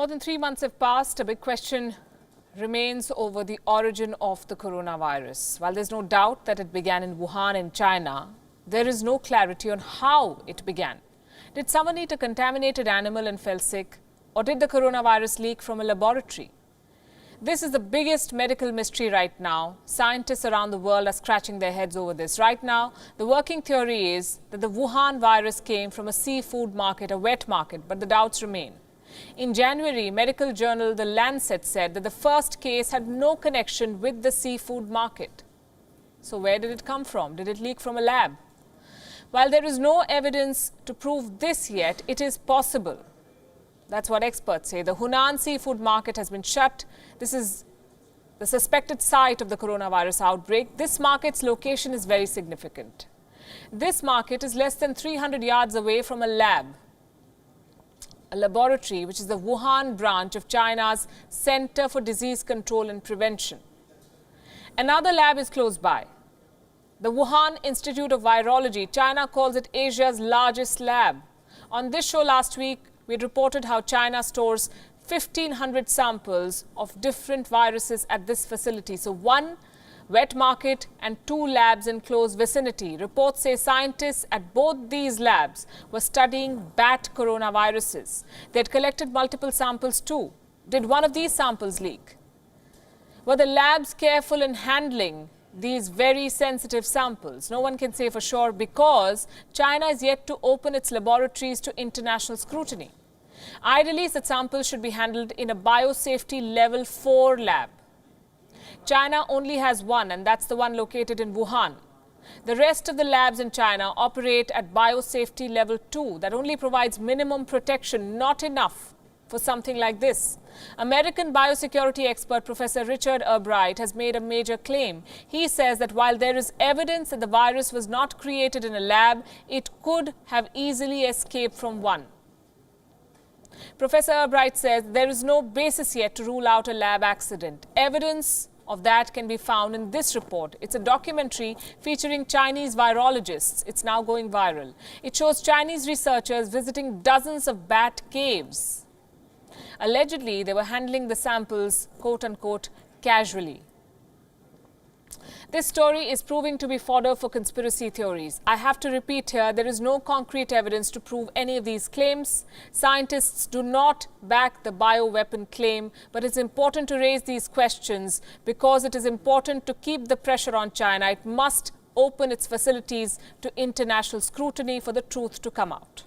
More than 3 months have passed. A big question remains over the origin of the coronavirus. While there's no doubt that it began in Wuhan in China, there is no clarity on how it began. Did someone eat a contaminated animal and fell sick? Or did the coronavirus leak from a laboratory? This is the biggest medical mystery right now. Scientists around the world are scratching their heads over this. Right now, the working theory is that the Wuhan virus came from a seafood market, a wet market, but the doubts remain. In January, medical journal The Lancet said that the first case had no connection with the seafood market. So where did it come from? Did it leak from a lab? While there is no evidence to prove this yet, it is possible. That's what experts say. The Hunan seafood market has been shut. This is the suspected site of the coronavirus outbreak. This market's location is very significant. This market is less than 300 yards away from a lab, a laboratory, which is the Wuhan branch of China's Center for Disease Control and Prevention. Another lab is close by. The Wuhan Institute of Virology. China calls it Asia's largest lab. On this show last week, we reported how China stores 1,500 samples of different viruses at this facility. So one wet market and 2 labs in close vicinity. Reports say scientists at both these labs were studying bat coronaviruses. They had collected multiple samples too. Did one of these samples leak? Were the labs careful in handling these very sensitive samples? No one can say for sure because China is yet to open its laboratories to international scrutiny. Ideally, such samples should be handled in a biosafety level 4 lab. China only has one, and that's the one located in Wuhan. The rest of the labs in China operate at biosafety level 2. That only provides minimum protection, not enough for something like this. American biosecurity expert Professor Richard Albright has made a major claim. He says that while there is evidence that the virus was not created in a lab, it could have easily escaped from one. Professor Albright says there is no basis yet to rule out a lab accident. Evidence of that can be found in this report. It's a documentary featuring Chinese virologists. It's now going viral. It shows Chinese researchers visiting dozens of bat caves. Allegedly, they were handling the samples, quote-unquote, casually. This story is proving to be fodder for conspiracy theories. I have to repeat here, there is no concrete evidence to prove any of these claims. Scientists do not back the bioweapon claim, but it's important to raise these questions because it is important to keep the pressure on China. It must open its facilities to international scrutiny for the truth to come out.